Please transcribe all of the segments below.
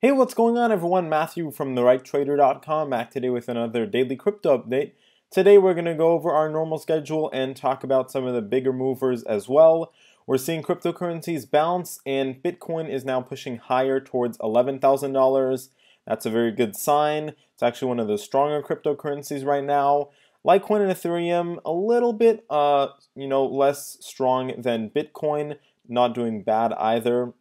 Hey, what's going on everyone? Matthew from therighttrader.com back today with another daily crypto update. Today we're going to go over our normal schedule and talk about some of the bigger movers as well. We're seeing cryptocurrencies bounce and Bitcoin is now pushing higher towards $11,000. That's a very good sign. It's actually one of the stronger cryptocurrencies right now. Litecoin and Ethereum a little bit less strong than Bitcoin, not doing bad either,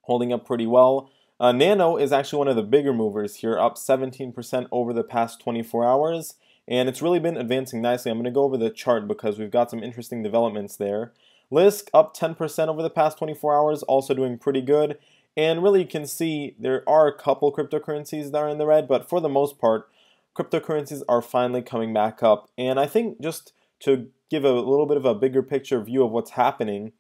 holding up pretty well. Nano is actually one of the bigger movers here, up 17% over the past 24 hours, and it's really been advancing nicely. I'm going to go over the chart because we've got some interesting developments there. Lisk up 10% over the past 24 hours, also doing pretty good. And really you can see there are a couple cryptocurrencies that are in the red, but for the most part, cryptocurrencies are finally coming back up. And I think just to give a little bit of a bigger picture view of what's happening,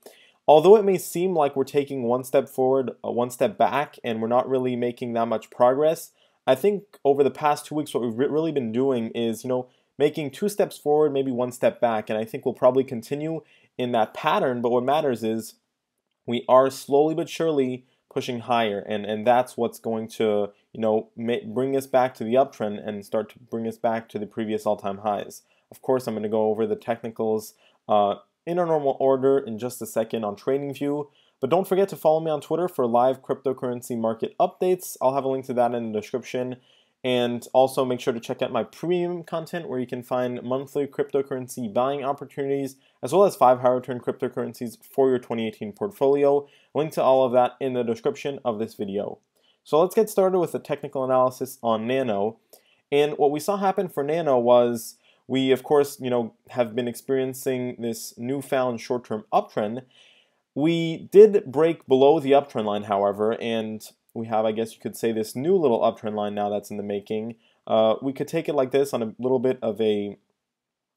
although it may seem like we're taking one step forward, one step back, and we're not really making that much progress, I think over the past 2 weeks what we've really been doing is, making 2 steps forward, maybe 1 step back, and I think we'll probably continue in that pattern, but what matters is we are slowly but surely pushing higher, and that's what's going to, bring us back to the uptrend and start to bring us back to the previous all-time highs. Of course, I'm going to go over the technicals in our normal order in just a second on TradingView. But don't forget to follow me on Twitter for live cryptocurrency market updates. I'll have a link to that in the description. And also make sure to check out my premium content where you can find monthly cryptocurrency buying opportunities as well as 5 high return cryptocurrencies for your 2018 portfolio. Link to all of that in the description of this video. So let's get started with the technical analysis on Nano. And what we saw happen for Nano was we, of course, have been experiencing this newfound short-term uptrend. We did break below the uptrend line, however, and we have, I guess you could say, this new little uptrend line now that's in the making. We could take it like this on a little bit of a,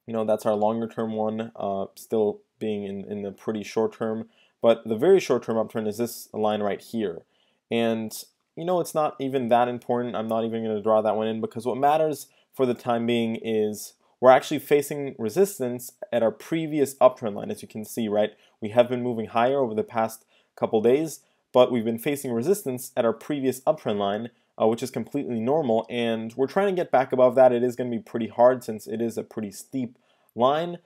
that's our longer-term one, still being in the pretty short-term. But the very short-term uptrend is this line right here. And, it's not even that important. I'm not even going to draw that one in because what matters for the time being is we're actually facing resistance at our previous uptrend line, as you can see, right? We have been moving higher over the past couple days, but we've been facing resistance at our previous uptrend line, which is completely normal, and we're trying to get back above that. It is going to be pretty hard since it is a pretty steep line.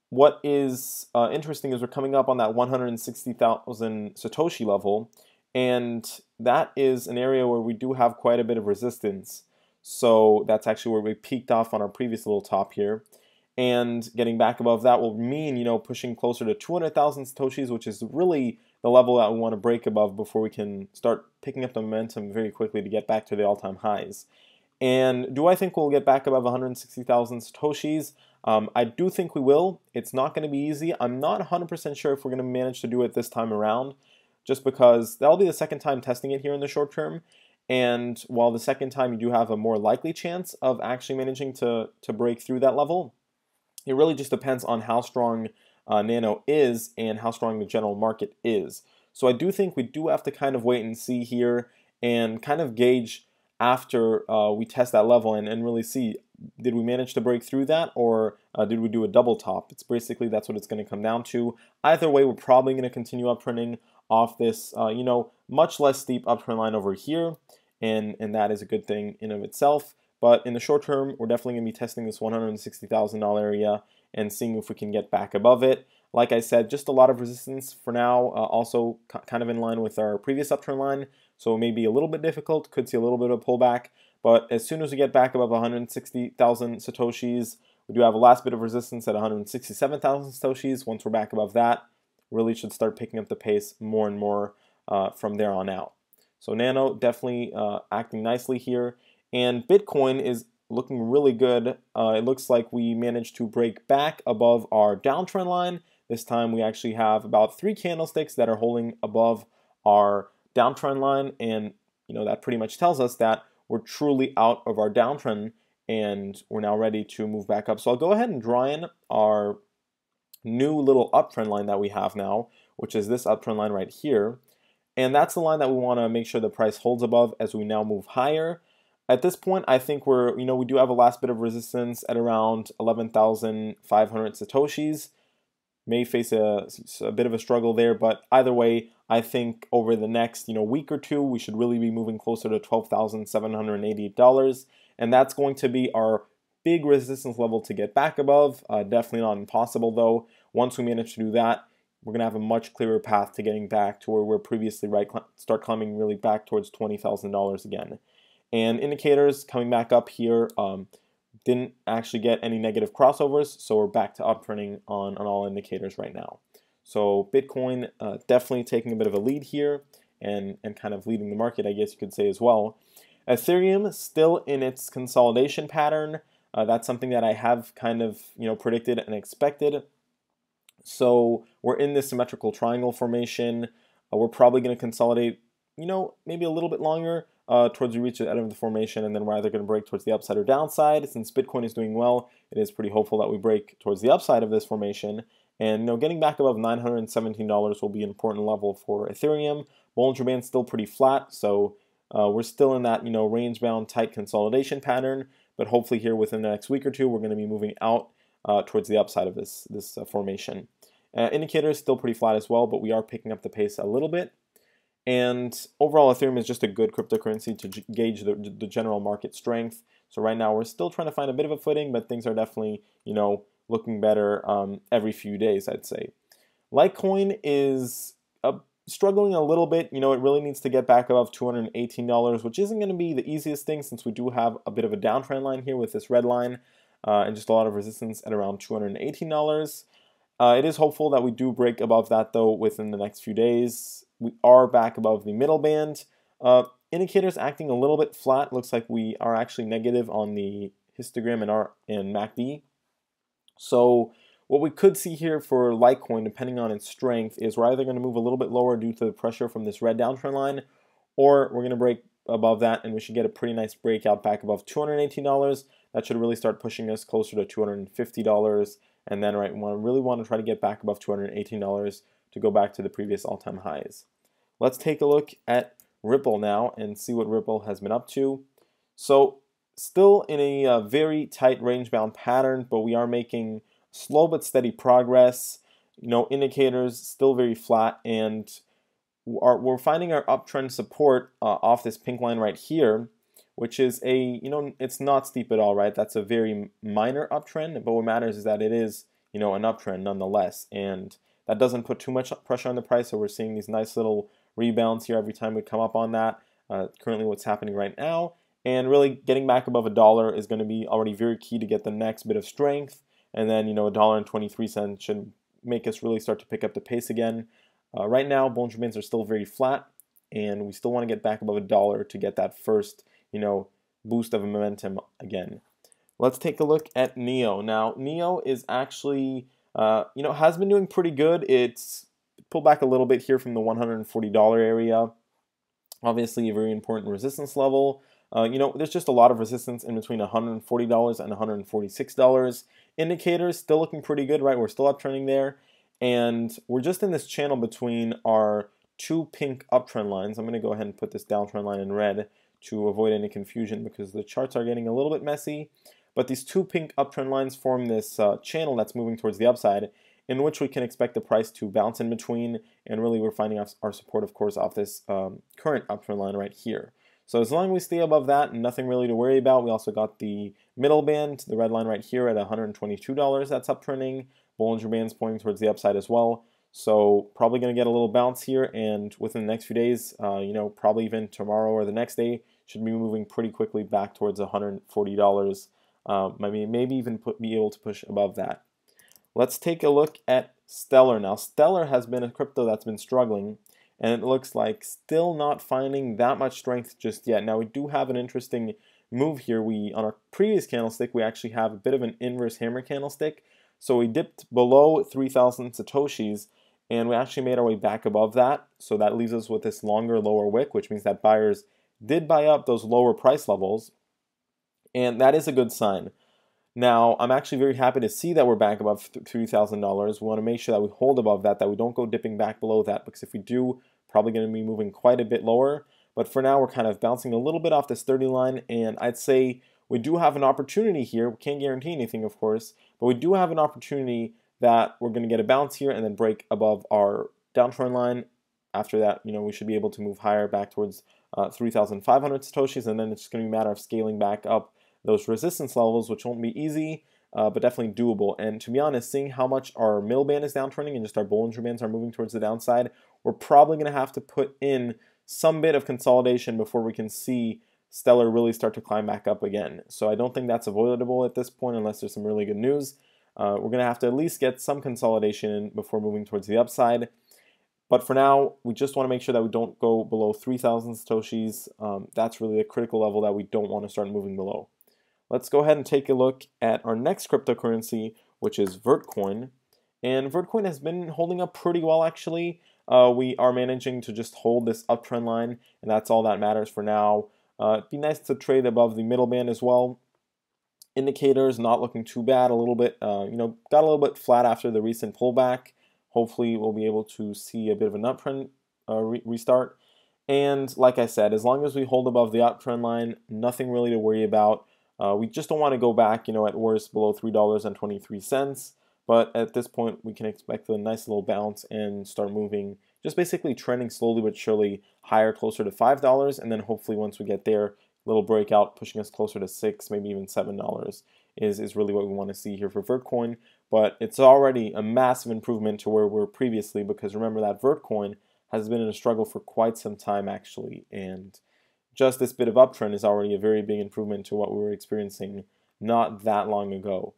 What is interesting is we're coming up on that 160,000 Satoshi level, and that is an area where we do have quite a bit of resistance. So that's actually where we peaked off on our previous little top here. And getting back above that will mean, pushing closer to 200,000 Satoshis, which is really the level that we want to break above before we can start picking up the momentum very quickly to get back to the all-time highs. And do I think we'll get back above 160,000 Satoshis? I do think we will. It's not going to be easy. I'm not 100% sure if we're going to manage to do it this time around, just because that'll be the second time testing it here in the short term. And while the second time you do have a more likely chance of actually managing to break through that level, it really just depends on how strong Nano is and how strong the general market is. So I do think we do have to kind of wait and see here and kind of gauge after we test that level and really see, did we manage to break through that or did we do a double top? It's basically, that's what it's going to come down to. Either way, we're probably going to continue uptrending off this, much less steep uptrend line over here, and that is a good thing in of itself. But in the short term, we're definitely going to be testing this $160,000 area and seeing if we can get back above it. Like I said, just a lot of resistance for now, also kind of in line with our previous uptrend line, so it may be a little bit difficult, could see a little bit of a pullback, but as soon as we get back above 160,000 Satoshis, we do have a last bit of resistance at 167,000 Satoshis. Once we're back above that, really should start picking up the pace more and more from there on out. So Nano definitely acting nicely here, and Bitcoin is looking really good. It looks like we managed to break back above our downtrend line. This time we actually have about 3 candlesticks that are holding above our downtrend line, and that pretty much tells us that we're truly out of our downtrend and we're now ready to move back up. So I'll go ahead and draw in our new little uptrend line that we have now, which is this uptrend line right here. And that's the line that we want to make sure the price holds above as we now move higher. At this point, I think we do have a last bit of resistance at around 11,500 Satoshis. may face a bit of a struggle there, but either way, I think over the next week or two, we should really be moving closer to $12,788, and that's going to be our big resistance level to get back above. Definitely not impossible though. Once we manage to do that, we're going to have a much clearer path to getting back to where we were previously, right? Start climbing really back towards $20,000 again. And indicators coming back up here, didn't actually get any negative crossovers, so we're back to uptrending on all indicators right now. So Bitcoin definitely taking a bit of a lead here and kind of leading the market, I guess you could say as well. Ethereum still in its consolidation pattern. That's something that I have kind of predicted and expected. So we're in this symmetrical triangle formation. We're probably going to consolidate, maybe a little bit longer towards we reach the end of the formation, and then we're either going to break towards the upside or downside. Since Bitcoin is doing well, it is pretty hopeful that we break towards the upside of this formation. And getting back above $917 will be an important level for Ethereum. Bollinger Band's still pretty flat, so we're still in that range-bound tight consolidation pattern. But hopefully here within the next week or two, we're going to be moving out towards the upside of this formation. Indicators still pretty flat as well, but we are picking up the pace a little bit. And overall, Ethereum is just a good cryptocurrency to gauge the general market strength. So right now, we're still trying to find a bit of a footing, but things are definitely, looking better every few days, I'd say. Litecoin is struggling a little bit. It really needs to get back above $218, which isn't going to be the easiest thing since we do have a bit of a downtrend line here with this red line and just a lot of resistance at around $218. It is hopeful that we do break above that, though, within the next few days. We are back above the middle band. Indicators acting a little bit flat. Looks like we are actually negative on the histogram and MACD. So what we could see here for Litecoin, depending on its strength, is we're either going to move a little bit lower due to the pressure from this red downtrend line, or we're going to break above that, and we should get a pretty nice breakout back above $218. That should really start pushing us closer to $250. And then, right, we really want to try to get back above $218 to go back to the previous all-time highs. Let's take a look at Ripple now and see what Ripple has been up to. So still in a very tight range-bound pattern, but we are making slow but steady progress. Indicators still very flat, and we're finding our uptrend support off this pink line right here, which is it's not steep at all, right? That's a very minor uptrend, but what matters is that it is, an uptrend nonetheless, and that doesn't put too much pressure on the price, so we're seeing these nice little rebounds here every time we come up on that. Currently what's happening right now, and really getting back above $1 is going to be already very key to get the next bit of strength, and then, $1.23 should make us really start to pick up the pace again. Right now, Bollinger Bands are still very flat, and we still want to get back above $1 to get that first boost of momentum again. Let's take a look at Neo. Now, Neo is actually, has been doing pretty good. It's pulled back a little bit here from the $140 area. Obviously, a very important resistance level. There's just a lot of resistance in between $140 and $146. Indicators still looking pretty good, right? We're still uptrending there. And we're just in this channel between our two pink uptrend lines. I'm going to go ahead and put this downtrend line in red to avoid any confusion because the charts are getting a little bit messy. But these two pink uptrend lines form this channel that's moving towards the upside, in which we can expect the price to bounce in between, and really we're finding our support, of course, off this current uptrend line right here. So as long as we stay above that, nothing really to worry about. We also got the middle band, the red line right here at $122 that's uptrending. Bollinger Bands pointing towards the upside as well. So probably going to get a little bounce here, and within the next few days, probably even tomorrow or the next day, should be moving pretty quickly back towards $140. Maybe even be able to push above that. Let's take a look at Stellar now. Stellar has been a crypto that's been struggling, and it looks like still not finding that much strength just yet. Now we do have an interesting move here. On our previous candlestick, we actually have a bit of an inverse hammer candlestick. So we dipped below 3,000 Satoshis, and we actually made our way back above that. So that leaves us with this longer lower wick, which means that buyers did buy up those lower price levels, and that is a good sign. Now, I'm actually very happy to see that we're back above $3,000. We want to make sure that we hold above that we don't go dipping back below that, because if we do, probably going to be moving quite a bit lower. But for now, we're kind of bouncing a little bit off this 30 line, and I'd say we do have an opportunity here. We can't guarantee anything, of course, but we do have an opportunity that we're going to get a bounce here and then break above our downtrend line. After that, we should be able to move higher back towards 3,500 Satoshis, and then it's just going to be a matter of scaling back up those resistance levels, which won't be easy, but definitely doable. And to be honest, seeing how much our middle band is downtrending and just our Bollinger Bands are moving towards the downside, we're probably going to have to put in some bit of consolidation before we can see Stellar really start to climb back up again. So I don't think that's avoidable at this point unless there's some really good news. We're going to have to at least get some consolidation in before moving towards the upside. But for now, we just want to make sure that we don't go below 3,000 Satoshis. That's really a critical level that we don't want to start moving below. Let's go ahead and take a look at our next cryptocurrency, which is Vertcoin. And Vertcoin has been holding up pretty well, actually. We are managing to just hold this uptrend line, and that's all that matters for now. It'd be nice to trade above the middle band as well. Indicators not looking too bad, a little bit, got a little bit flat after the recent pullback. Hopefully we'll be able to see a bit of an uptrend restart. And like I said, as long as we hold above the uptrend line, nothing really to worry about. We just don't want to go back, at worst below $3.23. But at this point, we can expect a nice little bounce and start moving, just basically trending slowly but surely higher, closer to $5. And then hopefully once we get there, little breakout pushing us closer to $6, maybe even $7 is really what we want to see here for Vertcoin. But it's already a massive improvement to where we were previously, because remember that Vertcoin has been in a struggle for quite some time actually, and just this bit of uptrend is already a very big improvement to what we were experiencing not that long ago.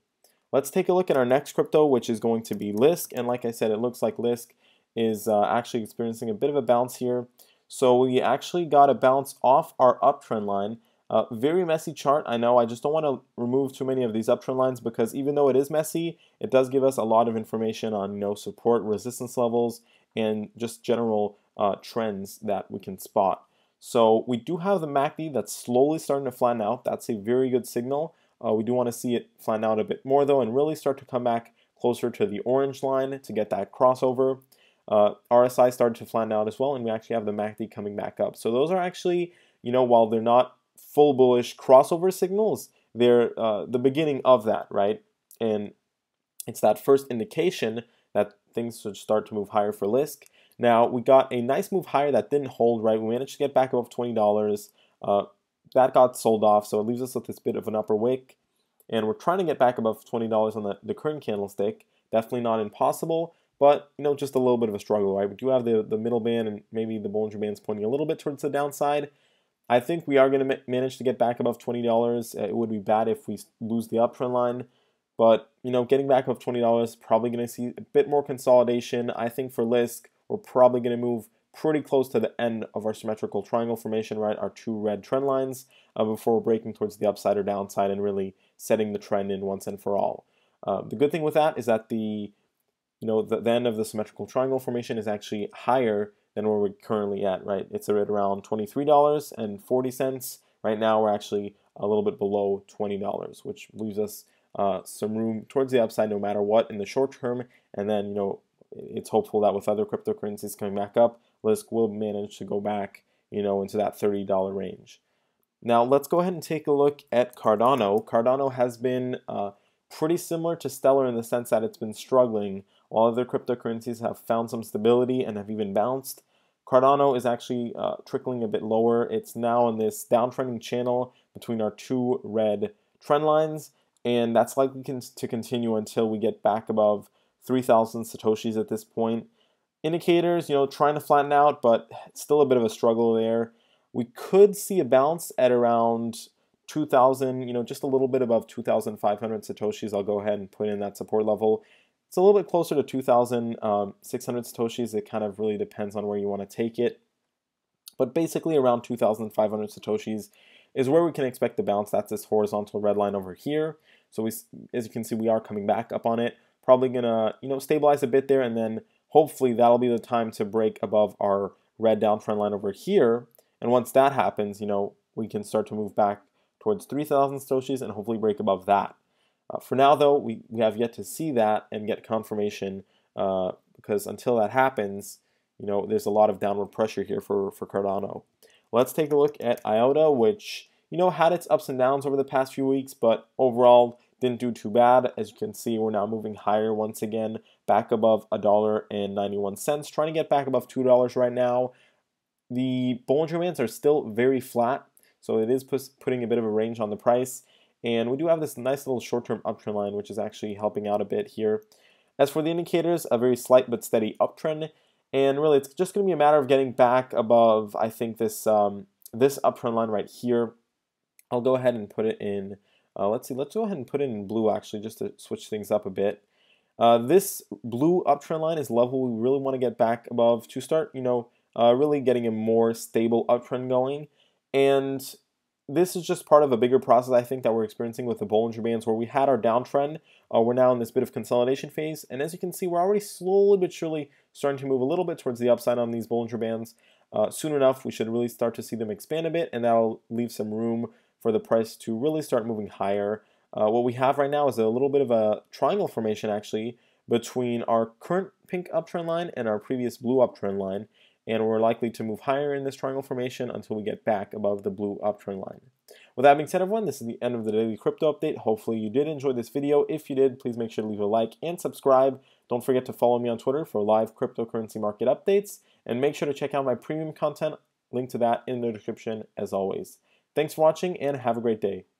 Let's take a look at our next crypto, which is going to be Lisk, and like I said, it looks like Lisk is actually experiencing a bit of a bounce here. So we actually got a bounce off our uptrend line. Very messy chart, I know. I just don't want to remove too many of these uptrend lines, because even though it is messy, it does give us a lot of information on support, resistance levels, and just general trends that we can spot. So we do have the MACD that's slowly starting to flatten out. That's a very good signal. We do want to see it flatten out a bit more though, and really start to come back closer to the orange line to get that crossover. RSI started to flatten out as well, and we actually have the MACD coming back up. So those are actually, while they're not full bullish crossover signals, they're the beginning of that, right? And it's that first indication that things should start to move higher for Lisk. Now, we got a nice move higher that didn't hold, right? We managed to get back above $20. That got sold off, so it leaves us with this bit of an upper wick. And we're trying to get back above $20 on the current candlestick. Definitely not impossible, but just a little bit of a struggle, right? We do have the middle band and maybe the Bollinger Bands pointing a little bit towards the downside. I think we are going to manage to get back above $20. It would be bad if we lose the uptrend line, but getting back above $20 probably going to see a bit more consolidation. I think for Lisk, we're probably going to move pretty close to the end of our symmetrical triangle formation, right? Our two red trend lines before breaking towards the upside or downside and really setting the trend in once and for all. The good thing with that is that the end of the symmetrical triangle formation is actually higher than where we're currently at, right? It's at around $23.40. Right now we're actually a little bit below $20, which leaves us some room towards the upside no matter what in the short term. And then, it's hopeful that with other cryptocurrencies coming back up, Lisk will manage to go back, into that $30 range. Now let's go ahead and take a look at Cardano. Cardano has been pretty similar to Stellar in the sense that it's been struggling, while other cryptocurrencies have found some stability and have even bounced. Cardano is actually trickling a bit lower. It's now in this downtrending channel between our two red trend lines, and that's likely to continue until we get back above 3,000 Satoshis at this point. Indicators, trying to flatten out, but still a bit of a struggle there. We could see a bounce at around 2,000, just a little bit above 2,500 Satoshis. I'll go ahead and put in that support level. It's a little bit closer to 2,600 Satoshis. It kind of really depends on where you want to take it. But basically around 2,500 Satoshis is where we can expect the bounce. That's this horizontal red line over here. So as you can see, we are coming back up on it. Probably gonna, stabilize a bit there, and then hopefully that'll be the time to break above our red downtrend line over here. And once that happens, we can start to move back towards 3,000 Satoshis and hopefully break above that. For now, though, we have yet to see that and get confirmation because until that happens, there's a lot of downward pressure here for Cardano. Let's take a look at IOTA, which, had its ups and downs over the past few weeks, but overall didn't do too bad. As you can see, we're now moving higher once again, back above $1.91, trying to get back above $2 right now. The Bollinger Bands are still very flat, so it is putting a bit of a range on the price. And we do have this nice little short-term uptrend line, which is actually helping out a bit here. As for the indicators, a very slight but steady uptrend. And really, it's just going to be a matter of getting back above, I think, this uptrend line right here. I'll go ahead and put it in, let's go ahead and put it in blue, actually, just to switch things up a bit. This blue uptrend line is level we really want to get back above to start, really getting a more stable uptrend going. And this is just part of a bigger process, I think, that we're experiencing with the Bollinger Bands, where we had our downtrend. We're now in this bit of consolidation phase. And as you can see, we're already slowly but surely starting to move a little bit towards the upside on these Bollinger Bands. Soon enough, we should really start to see them expand a bit, and that'll leave some room for the price to really start moving higher. What we have right now is a little bit of a triangle formation, actually, between our current pink uptrend line and our previous blue uptrend line. And we're likely to move higher in this triangle formation until we get back above the blue uptrend line. With that being said, everyone, this is the end of the daily crypto update. Hopefully you did enjoy this video. If you did, please make sure to leave a like and subscribe. Don't forget to follow me on Twitter for live cryptocurrency market updates, and make sure to check out my premium content. Link to that in the description as always. Thanks for watching and have a great day.